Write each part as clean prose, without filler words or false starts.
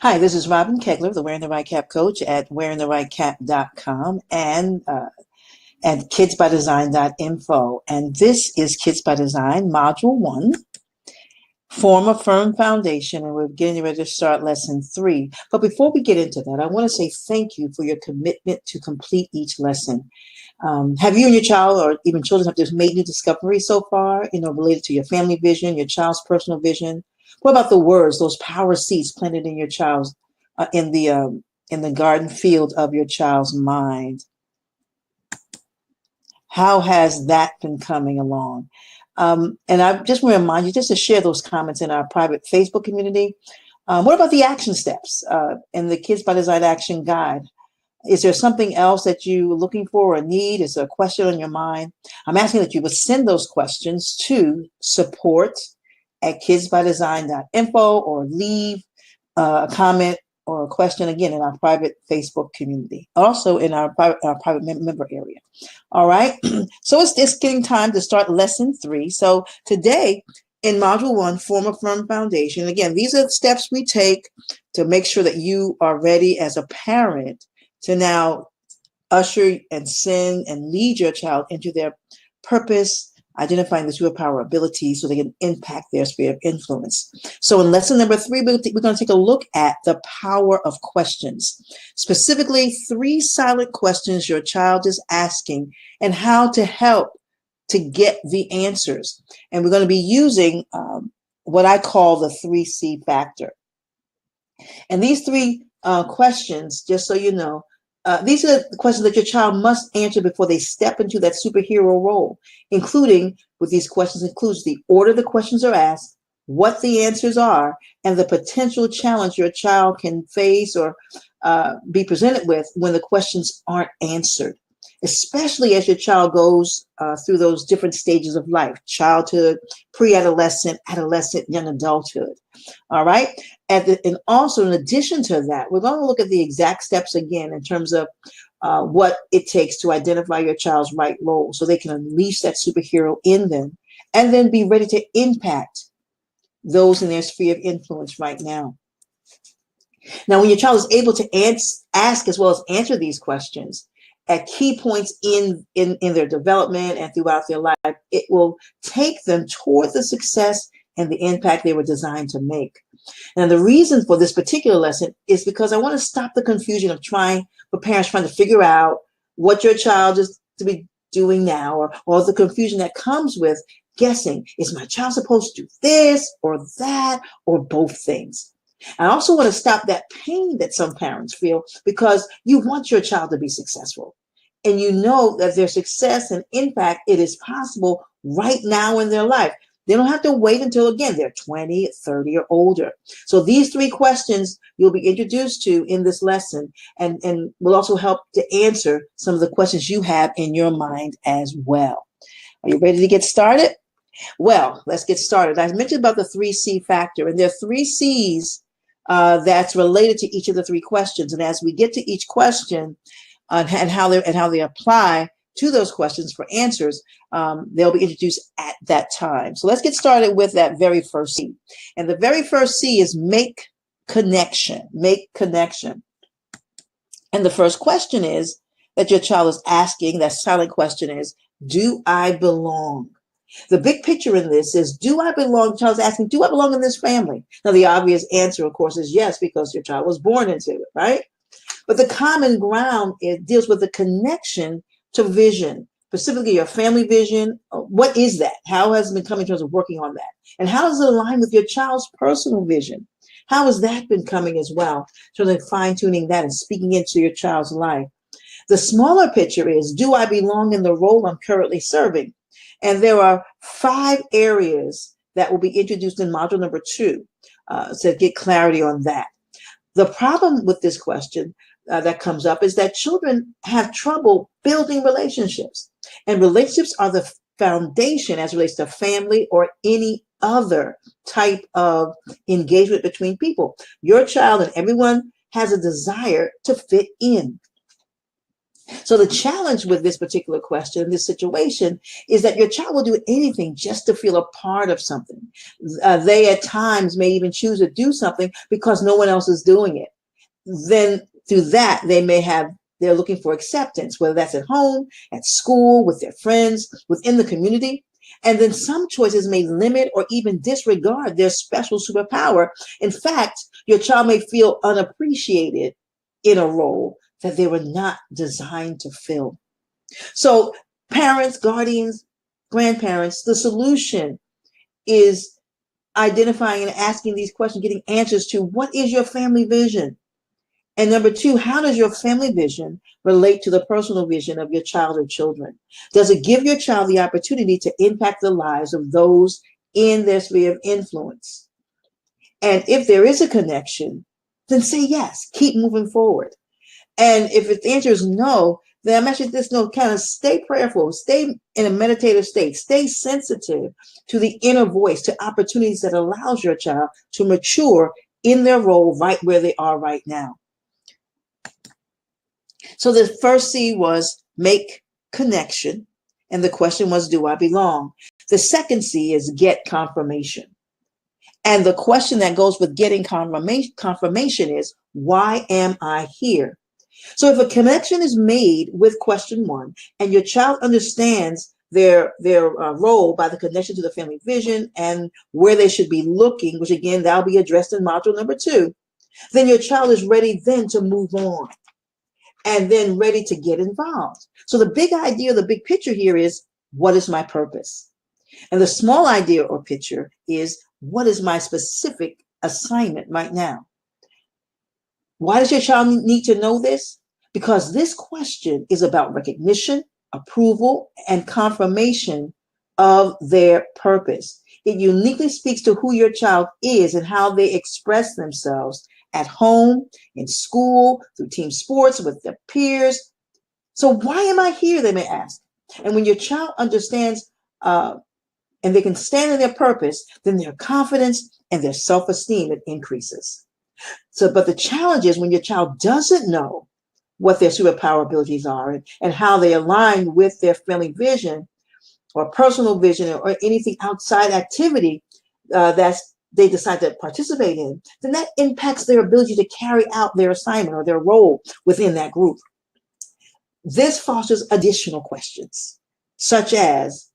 Hi, this is Robin Kegler, the Wearing the Right Cap coach at wearingtherightcap.com and kidsbydesign.info. And this is Kids by Design, Module 1, Form a Firm Foundation, and we're getting ready to start Lesson 3. But before we get into that, I want to say thank you for your commitment to complete each lesson. Have you and your child or even children have just made new discoveries so far, related to your family vision, your child's personal vision? What about the words, those power seeds planted in your child's in the garden field of your child's mind? How has that been coming along? And I just want to remind you just to share those comments in our private Facebook community. What about the action steps in the Kids by Design Action Guide? Is there something else that you're looking for or need? Is there a question on your mind? I'm asking that you would send those questions to support@kidsbydesign.info or leave a comment or a question again in our private Facebook community, also in our private member area. All right. So it's getting time to start lesson 3. So today in module 1, form a firm foundation. Again, these are the steps we take to make sure that you are ready as a parent to now usher and send and lead your child into their purpose, identifying the superpower abilities so they can impact their sphere of influence. So in lesson number 3, we're going to take a look at the power of questions, specifically 3 silent questions your child is asking and how to help to get the answers. And we're going to be using what I call the 3C factor. And these 3 questions, just so you know, these are the questions that your child must answer before they step into that superhero role, including with these questions includes the order the questions are asked, what the answers are, and the potential challenge your child can face or be presented with when the questions aren't answered, especially as your child goes through those different stages of life: childhood, pre-adolescent, adolescent, young adulthood. All right. And also, in addition to that, we're going to look at the exact steps again in terms of what it takes to identify your child's right role so they can unleash that superhero in them and then be ready to impact those in their sphere of influence right now. Now, when your child is able to ask as well as answer these questions at key points in their development and throughout their life, it will take them toward the success and the impact they were designed to make. And the reason for this particular lesson is because I want to stop the confusion of parents trying to figure out what your child is to be doing now, or the confusion that comes with guessing, is my child supposed to do this or that or both things? I also want to stop that pain that some parents feel because you want your child to be successful. And you know that their success and impact, it is possible right now in their life. They don't have to wait until, again, they're 20, 30 or older. So these 3 questions you'll be introduced to in this lesson and will also help to answer some of the questions you have in your mind as well. Are you ready to get started? Well, let's get started. I mentioned about the 3C factor, and there are 3 C's that's related to each of the 3 questions. And as we get to each question and how they apply to those questions for answers, they'll be introduced at that time. So let's get started with that very first C. And the very first C is make connection. Make connection. And the first question is that your child is asking, that silent question is, do I belong? The big picture in this is, do I belong? The child's asking, do I belong in this family? Now, the obvious answer, of course, is yes, because your child was born into it, right? But the common ground, it deals with the connection to vision, specifically your family vision. What is that? How has it been coming in terms of working on that? And how does it align with your child's personal vision? How has that been coming as well? So they're fine-tuning that and speaking into your child's life. The smaller picture is, do I belong in the role I'm currently serving? And there are 5 areas that will be introduced in module number 2 to get clarity on that. The problem with this question that comes up is that children have trouble building relationships, and relationships are the foundation as it relates to family or any other type of engagement between people. Your child and everyone has a desire to fit in. So the challenge with this particular question, this situation, is that your child will do anything just to feel a part of something. They at times may even choose to do something because no one else is doing it. Then through that, they're looking for acceptance, whether that's at home, at school, with their friends, within the community. And then some choices may limit or even disregard their special superpower. In fact, your child may feel unappreciated in a role that they were not designed to fill. So parents, guardians, grandparents, the solution is identifying and asking these questions, getting answers to what is your family vision? And number two, how does your family vision relate to the personal vision of your child or children? Does it give your child the opportunity to impact the lives of those in their sphere of influence? And if there is a connection, then say yes, keep moving forward. And if the answer is no, then I'm actually just no, kind of stay prayerful, stay in a meditative state, stay sensitive to the inner voice, to opportunities that allows your child to mature in their role right where they are right now. So the first C was make connection. And the question was, do I belong? The second C is get confirmation. And the question that goes with getting confirmation is, why am I here? So if a connection is made with question one and your child understands their role by the connection to the family vision and where they should be looking, which again, that'll be addressed in module number 2, then your child is ready then to move on and then ready to get involved. So the big idea, the big picture here is, what is my purpose? And the small idea or picture is, what is my specific assignment right now? Why does your child need to know this? Because this question is about recognition, approval, and confirmation of their purpose. It uniquely speaks to who your child is and how they express themselves at home, in school, through team sports, with their peers. So why am I here, they may ask. And when your child understands and they can stand in their purpose, then their confidence and their self-esteem, it increases. So, but the challenge is when your child doesn't know what their superpower abilities are and how they align with their family vision or personal vision or anything outside activity that's they decide to participate in, then that impacts their ability to carry out their assignment or their role within that group. This fosters additional questions, such as,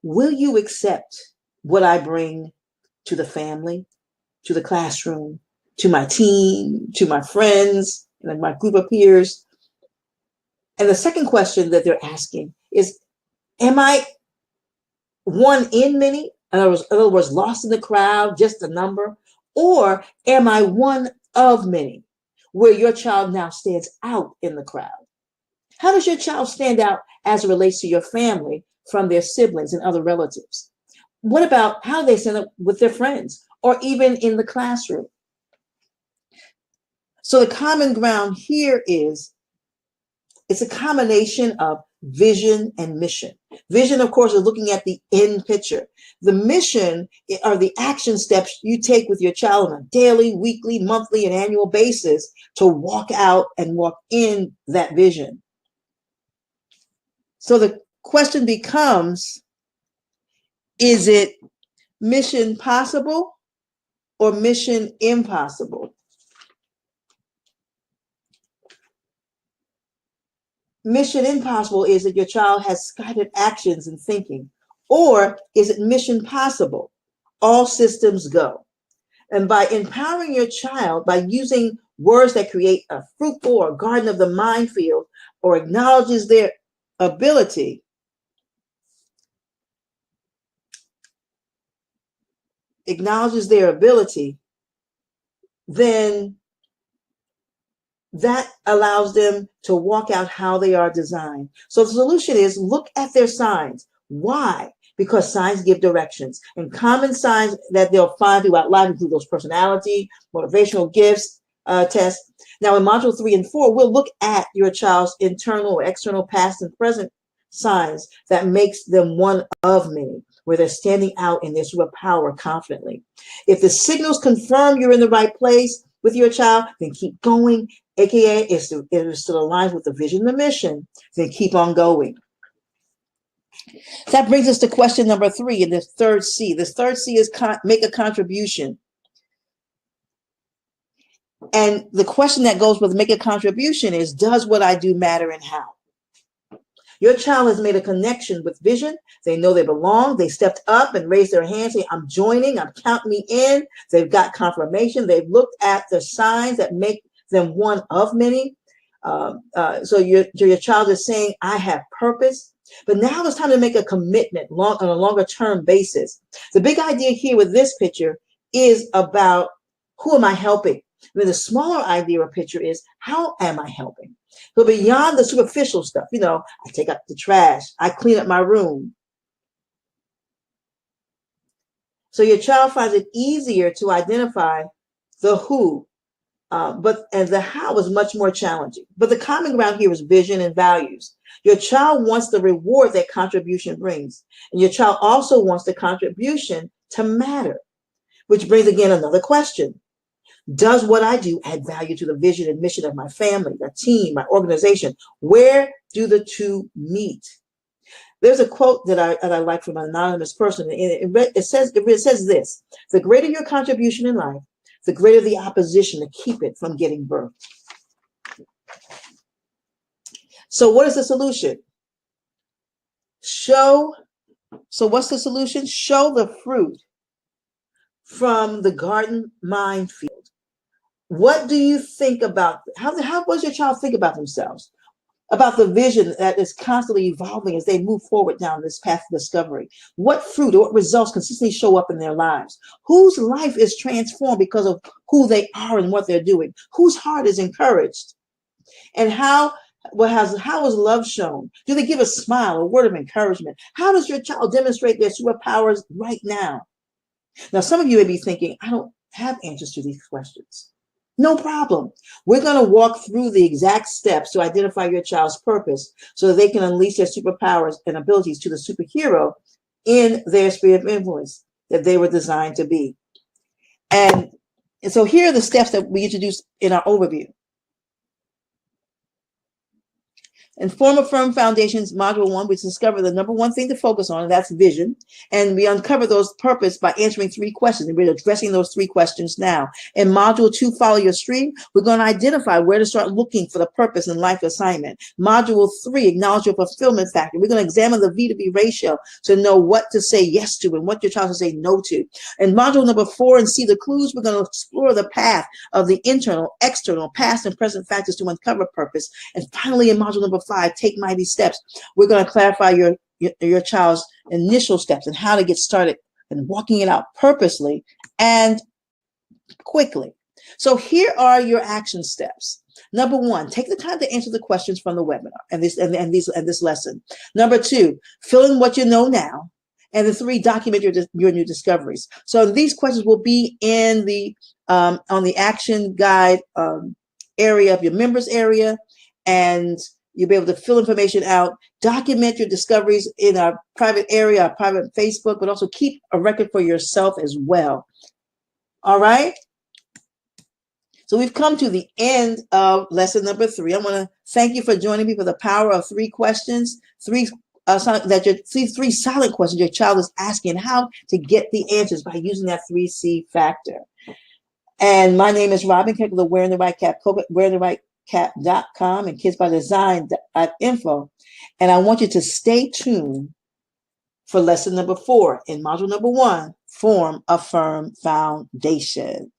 will you accept what I bring to the family, to the classroom, to my team, to my friends, and my group of peers? And the second question that they're asking is, am I one in many? In other words, lost in the crowd, just a number? Or am I one of many, where your child now stands out in the crowd? How does your child stand out as it relates to your family from their siblings and other relatives? What about how they stand up with their friends or even in the classroom? So the common ground here is, it's a combination of vision and mission. Vision, of course, is looking at the end picture. The mission are the action steps you take with your child on a daily, weekly, monthly, and annual basis to walk out and walk in that vision. So the question becomes, is it mission possible or mission impossible? Mission impossible is that your child has scattered actions and thinking, or is it mission possible? All systems go. And by empowering your child, by using words that create a fruitful or garden of the mind field, or acknowledges their ability, then that allows them to walk out how they are designed. So the solution is, look at their signs. Why? Because signs give directions, and common signs that they'll find throughout life include those personality, motivational gifts, tests. Now in module 3 and 4, we'll look at your child's internal or external past and present signs that makes them one of many, where they're standing out in their superpower confidently. If the signals confirm you're in the right place, with your child, then keep going. AKA, it still aligns with the vision and the mission, then keep on going. So that brings us to question number 3 in this third C. This third C is make a contribution. And the question that goes with make a contribution is, does what I do matter and how? Your child has made a connection with vision. They know they belong. They stepped up and raised their hands, say, I'm joining, I'm counting me in. They've got confirmation. They've looked at the signs that make them one of many. So your child is saying, I have purpose. But now it's time to make a commitment on a longer term basis. The big idea here with this picture is about who am I helping? Then the smaller idea or picture is, how am I helping? So beyond the superficial stuff, I take out the trash, I clean up my room. So your child finds it easier to identify the who, and the how is much more challenging. But the common ground here is vision and values. Your child wants the reward that contribution brings. And your child also wants the contribution to matter, which brings again another question. Does what I do add value to the vision and mission of my family, my team, my organization? Where do the two meet? There's a quote that I like from an anonymous person. And it says this: the greater your contribution in life, the greater the opposition to keep it from getting birthed. So what is the solution? So what's the solution? Show the fruit from the garden minefield. What do you think about, how does your child think about themselves? About the vision that is constantly evolving as they move forward down this path of discovery? What fruit or what results consistently show up in their lives? Whose life is transformed because of who they are and what they're doing? Whose heart is encouraged? And how is love shown? Do they give a smile, a word of encouragement? How does your child demonstrate their superpowers right now? Now, some of you may be thinking, I don't have answers to these questions. No problem. We're going to walk through the exact steps to identify your child's purpose so that they can unleash their superpowers and abilities to the superhero in their sphere of influence that they were designed to be. And so here are the steps that we introduced in our overview. In Form of Firm Foundations, Module 1, we discover the number one thing to focus on, and that's vision. And we uncover those purpose by answering 3 questions. And we're addressing those 3 questions now. In Module 2, Follow Your Stream, we're going to identify where to start looking for the purpose in life assignment. Module 3, Acknowledge Your Fulfillment Factor. We're going to examine the V to B ratio to know what to say yes to and what your child should say no to. In Module number 4, and See the Clues, we're going to explore the path of the internal, external, past, and present factors to uncover purpose. And finally, in Module number 5, Take Mighty Steps, we're going to clarify your child's initial steps and how to get started and walking it out purposely and quickly. So here are your action steps. Number 1, take the time to answer the questions from the webinar and this lesson. Number 2, fill in what you know now. And the 3, document your new discoveries. So these questions will be in the on the action guide area of your members area, and you'll be able to fill information out, document your discoveries in our private area, our private Facebook, but also keep a record for yourself as well. All right. So we've come to the end of lesson number 3. I want to thank you for joining me for the power of 3 questions, 3 silent questions your child is asking, how to get the answers by using that 3C factor. And my name is Robin Keck of the Wearing the Right Cap, wearingtherightcap.com and kidsbydesign.info. And I want you to stay tuned for lesson number 4 in module number 1, Form a Firm Foundation.